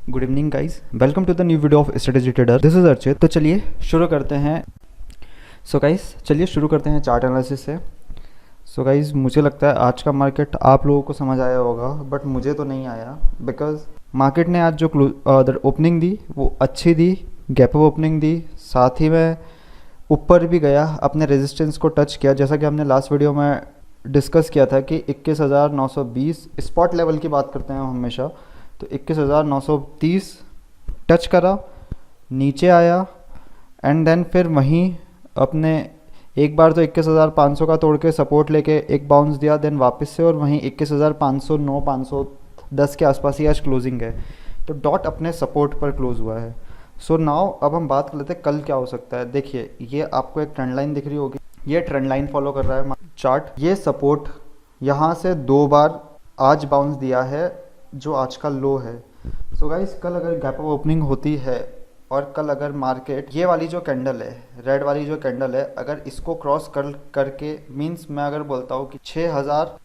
Good evening guys, welcome to the new video of strategy trader. This is Archit. तो चलिए शुरू करते हैं। चलिए शुरू करते हैं चार्ट एनालिसिस से। गाइस, मुझे लगता है आज का मार्केट आप लोगों को समझ आया होगा, बट मुझे तो नहीं आया। बिकॉज मार्केट ने आज जो ओपनिंग दी वो अच्छी दी, गैप अप ओपनिंग दी, साथ ही में ऊपर भी गया, अपने रेजिस्टेंस को टच किया। जैसा कि हमने लास्ट वीडियो में डिस्कस किया था कि 21,920 स्पॉट लेवल की बात करते हैं हम हमेशा, तो 21,930 टच करा, नीचे आया एंड देन फिर वहीं अपने एक बार तो 21,500 का तोड़ के सपोर्ट लेके एक बाउंस दिया, देन वापस से, और वहीं 21,509 510 के आसपास ही आज क्लोजिंग है। तो डॉट अपने सपोर्ट पर क्लोज हुआ है। नाउ अब हम बात कर लेते हैं कल क्या हो सकता है। देखिए, ये आपको एक ट्रेंड लाइन दिख रही होगी, ये ट्रेंड लाइन फॉलो कर रहा है चार्ट। ये सपोर्ट यहाँ से 2 बार आज बाउंस दिया है, जो आज का लो है। गाइस, कल अगर गैप अप ओपनिंग होती है और कल अगर मार्केट ये वाली जो कैंडल है, रेड वाली जो कैंडल है, अगर इसको क्रॉस करके, मींस मैं अगर बोलता हूँ कि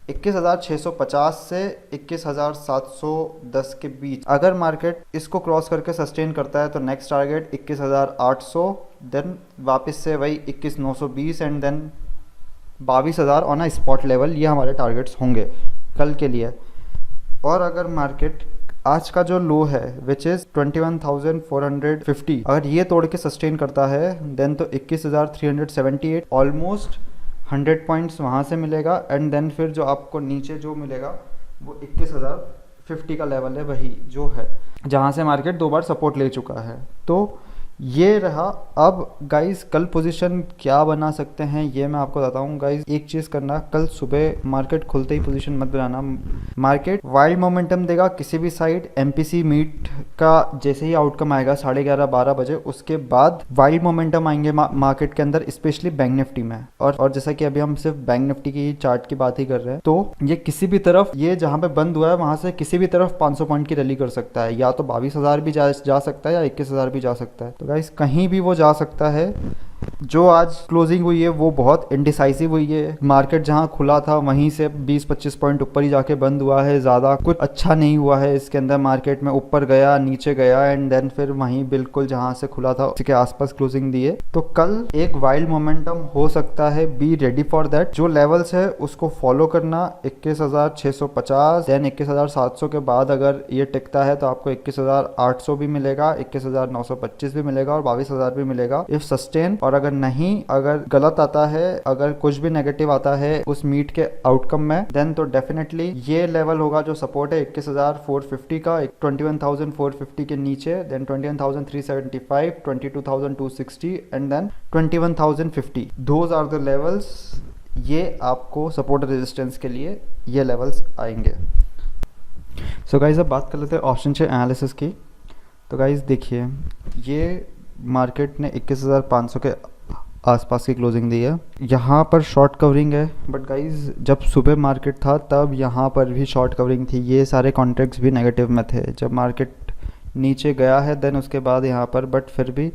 21,650 से 21,710 के बीच अगर मार्केट इसको क्रॉस करके सस्टेन करता है तो नेक्स्ट टारगेट 21,800, देन वापस से वही 21,920 and then 22,000 on a spot level. ये हमारे टारगेट्स होंगे कल के लिए। और अगर मार्केट आज का जो लो है विच इज़ 21,450, अगर ये तोड़ के सस्टेन करता है देन तो 21,378, ऑलमोस्ट 100 पॉइंट्स वहाँ से मिलेगा। एंड देन फिर जो आपको नीचे जो मिलेगा वो 21,050 का लेवल है, वही जो है जहाँ से मार्केट 2 बार सपोर्ट ले चुका है। तो ये रहा। अब गाइस, कल पोजीशन क्या बना सकते हैं ये मैं आपको बताता हूँ। गाइस, एक चीज़ करना, कल सुबह मार्केट खुलते ही पोजीशन मत बनाना। मार्केट वाइल्ड मोमेंटम देगा किसी भी साइड। एमपीसी मीट का जैसे ही आउटकम आएगा 11:30-12 बजे, उसके बाद वाइल्ड मोमेंटम आएंगे मार्केट के अंदर, स्पेशली बैंक निफ्टी में। और जैसा कि अभी हम सिर्फ बैंक निफ्टी की चार्ट की बात ही कर रहे हैं, तो ये किसी भी तरफ, ये जहाँ पे बंद हुआ है वहां से किसी भी तरफ 500 पॉइंट की रैली कर सकता है। या तो 22,000 भी जा सकता है या 21,000 भी जा सकता है। तो गाइस, कहीं भी वो जा सकता है। जो आज क्लोजिंग हुई है वो बहुत इनडिसाइसिव हुई है। मार्केट जहां खुला था वहीं से 20-25 पॉइंट ऊपर ही जाके बंद हुआ है। ज़्यादा कुछ अच्छा नहीं हुआ है इसके अंदर। मार्केट में ऊपर गया, नीचे गया एंड देन फिर वहीं बिल्कुल जहां से खुला था उसके आसपास क्लोजिंग दी है। तो कल एक वाइल्ड मोमेंटम हो सकता है, बी रेडी फॉर दैट। जो लेवल्स है उसको फॉलो करना, 21,650, देन 21,700 के बाद अगर ये टिकता है तो आपको 21,800 भी मिलेगा, 21,925 भी मिलेगा और 22,000 भी मिलेगा इफ सस्टेन। और अगर नहीं, अगर गलत आता है, अगर कुछ भी नेगेटिव आता है उस मीट के आउटकम में, देन तो डेफिनेटली ये लेवल होगा जो सपोर्ट है 21,450 का, 21,450 के नीचे, then 21,375, 22,260 and then 21,050। Those are the levels. ये आपको सपोर्ट रेजिस्टेंस के लिए ये लेवल्स आएंगे। गाइज, अब बात कर लेते हैं ऑप्शन चेन एनालिसिस की। तो गाइज देखिए, ये मार्केट ने 21,500 के आसपास की क्लोजिंग दी है। यहाँ पर शॉर्ट कवरिंग है, बट गाइज जब सुबह मार्केट था तब यहाँ पर भी शॉर्ट कवरिंग थी। ये सारे कॉन्ट्रैक्ट्स भी नेगेटिव में थे जब मार्केट नीचे गया है, देन उसके बाद यहाँ पर। बट फिर भी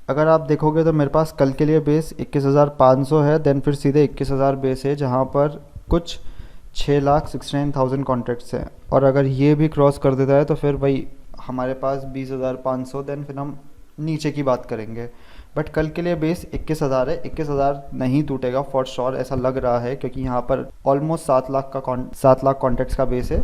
अगर आप देखोगे तो मेरे पास कल के लिए बेस 21,500 है, देन फिर सीधे 21,000 बेस है जहाँ पर कुछ 6,69,000 कॉन्ट्रैक्ट्स हैं। और अगर ये भी क्रॉस कर देता है तो फिर वही हमारे पास 20,500, देन फिर हम नीचे की बात करेंगे। बट कल के लिए बेस 21,000 है। 21,000 नहीं टूटेगा फॉर श्योर, ऐसा लग रहा है, क्योंकि यहाँ पर ऑलमोस्ट 7 लाख कॉन्ट्रैक्ट्स का बेस है।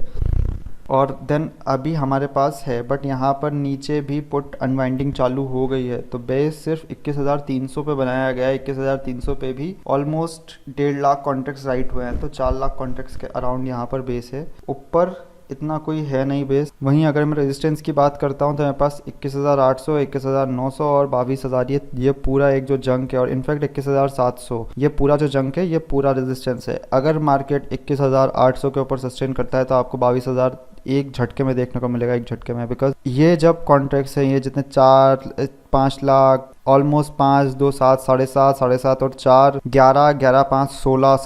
और देन अभी हमारे पास है, बट यहाँ पर नीचे भी पुट अनवाइंडिंग चालू हो गई है। तो बेस सिर्फ 21,300 पे बनाया गया है। 21,300 पे भी ऑलमोस्ट 1.5 लाख कॉन्ट्रैक्ट्स राइट हुए हैं, तो 4 लाख कॉन्ट्रैक्ट्स के अराउंड यहाँ पर बेस है। ऊपर इतना कोई है नहीं बेस। वहीं अगर मैं रेजिस्टेंस की बात करता हूँ तो मेरे पास 21,800, 21,900 और 22,000, ये पूरा एक जो जंक है। और इनफैक्ट 21,700 ये पूरा जो जंक है ये पूरा रेजिस्टेंस है। अगर मार्केट 21,800 के ऊपर सस्टेन करता है तो आपको 22,000 एक झटके में देखने को मिलेगा, एक झटके में। बिकॉज ये जब कॉन्ट्रैक्ट्स हैं, ये जितने 4-5 लाख, ऑलमोस्ट 5, 2, 7, 7.5, 7.5 और 4, 11, 11, 5, 16,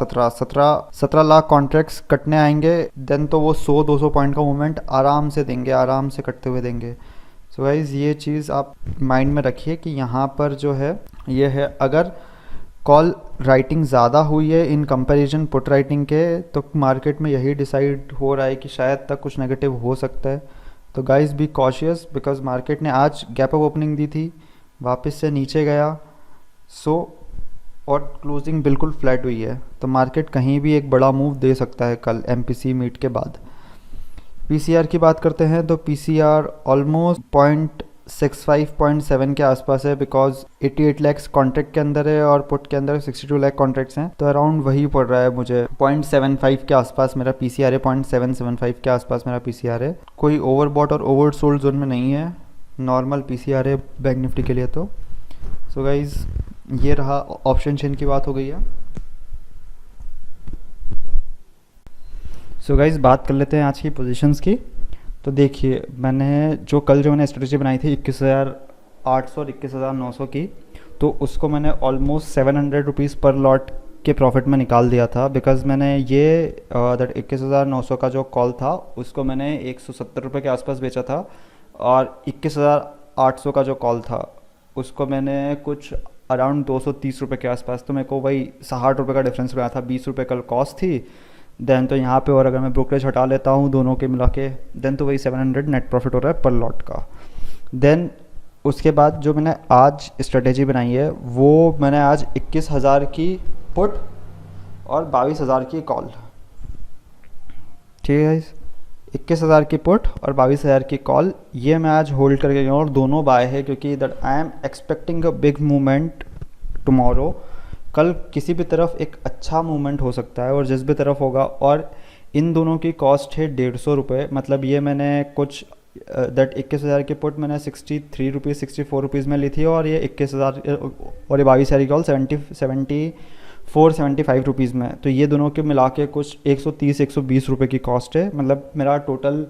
17 लाख कॉन्ट्रैक्ट्स कटने आएंगे। देन तो वो 100-200 पॉइंट का मूवमेंट आराम से देंगे, आराम से कटते हुए देंगे। सो गाइज, ये चीज़ आप माइंड में रखिए कि यहाँ पर जो है ये है, अगर कॉल राइटिंग ज़्यादा हुई है इन कंपैरिजन पुट राइटिंग के, तो मार्केट में यही डिसाइड हो रहा है कि शायद तक कुछ नेगेटिव हो सकता है। तो guys be cautious because market ने आज गैप अप ओपनिंग दी थी, वापस से नीचे गया सो और क्लोजिंग बिल्कुल फ्लैट हुई है, तो मार्केट कहीं भी एक बड़ा मूव दे सकता है कल एमपीसी मीट के बाद। पीसीआर की बात करते हैं तो पीसीआर ऑलमोस्ट 0.65-0.7 के आसपास है बिकॉज 88 लाख कॉन्ट्रैक्ट के अंदर है और पुट के अंदर 62 लाख कॉन्ट्रैक्ट्स हैं, तो अराउंड वही पड़ रहा है मुझे। 0.75 के आसपास मेरा पीसीआर है, 0.775 के आसपास मेरा पीसीआर है। कोई ओवरबॉट और ओवर सोल्ड जोन में नहीं है, नॉर्मल पीसीआर है बैंक निफ्टी के लिए। तो सो गाइज ये रहा, ऑप्शन चेन की बात हो गई है। सो गाइज बात कर लेते हैं आज की पोजीशंस की। तो देखिए मैंने स्ट्रेटजी बनाई थी 21,800 और 21,900 की, तो उसको मैंने ऑलमोस्ट 700 रुपीज़ पर लॉट के प्रॉफिट में निकाल दिया था बिकॉज मैंने ये दैट 21,900 का जो कॉल था उसको मैंने 170 रुपये के आसपास बेचा था, और 21,800 का जो कॉल था उसको मैंने कुछ अराउंड 230 रुपये के आसपास, तो मेरे को वही 60 रुपये का डिफरेंस मिला था। 20 रुपये कल कॉस्ट थी देन, तो यहाँ पे और अगर मैं ब्रोकरेज हटा लेता हूँ दोनों के मिला के देन तो वही 700 नेट प्रॉफिट हो रहा है पर लॉट का। देन उसके बाद जो मैंने आज स्ट्रेटेजी बनाई है वो मैंने आज 21,000 की पुट और 22,000 की कॉल, ठीक है। 21,000 की पुट और 22,000 की कॉल ये मैं आज होल्ड करके गया और दोनों बाय है क्योंकि that I am expecting a big movement tomorrow. कल किसी भी तरफ एक अच्छा मूवमेंट हो सकता है और जिस भी तरफ होगा, और इन दोनों की कॉस्ट है 150 रुपये। मतलब ये मैंने कुछ दैट 21,000 की पुट मैंने 63 रुपीज़ 64 रुपीज़ में ली थी, और ये 21,000 और ये 22,000 की कॉल 74-75 रुपीज़ में। तो ये दोनों के मिला के कुछ 130-120 रुपये की कॉस्ट है। मतलब मेरा टोटल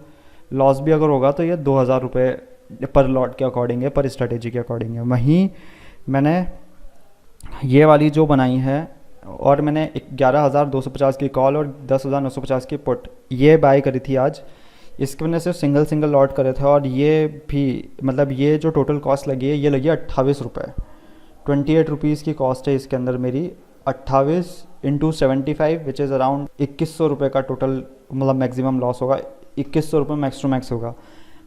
लॉस भी अगर होगा तो ये 2,000 रुपये पर लॉट के अकॉर्डिंग है, पर स्ट्रेटेजी के अकॉर्डिंग है। वहीं मैंने ये वाली जो बनाई है और मैंने 11,250 की कॉल और 10,950 की पुट ये बाय करी थी आज, इसके मैंने सिर्फ सिंगल लॉट करे थे, और ये भी मतलब ये जो टोटल कॉस्ट लगी है ये लगी 28 रुपये। 28 रुपीज़ की कॉस्ट है इसके अंदर मेरी। 28 × 75 विच इज़ अराउंड 2100 रुपये का टोटल मतलब मैक्सिमम लॉस होगा। 2100 रुपये मैक्स टू मैक्स होगा,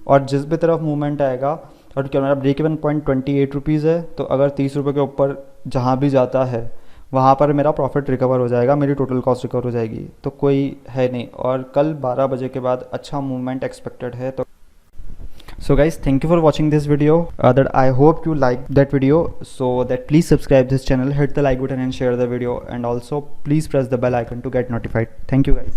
और जिस भी तरफ मूवमेंट आएगा। और क्या मेरा ब्रेक इवन पॉइंट 28 रुपीज़ है, तो अगर 30 रुपये के ऊपर जहाँ भी जाता है वहाँ पर मेरा प्रॉफिट रिकवर हो जाएगा, मेरी टोटल कॉस्ट रिकवर हो जाएगी, तो कोई है नहीं। और कल 12 बजे के बाद अच्छा मूवमेंट एक्सपेक्टेड है। तो so guys thank you for watching this video, that I hope you like that video, so that please subscribe this channel, hit the like button and share the video, and also please press the bell icon to get notified. Thank you guys.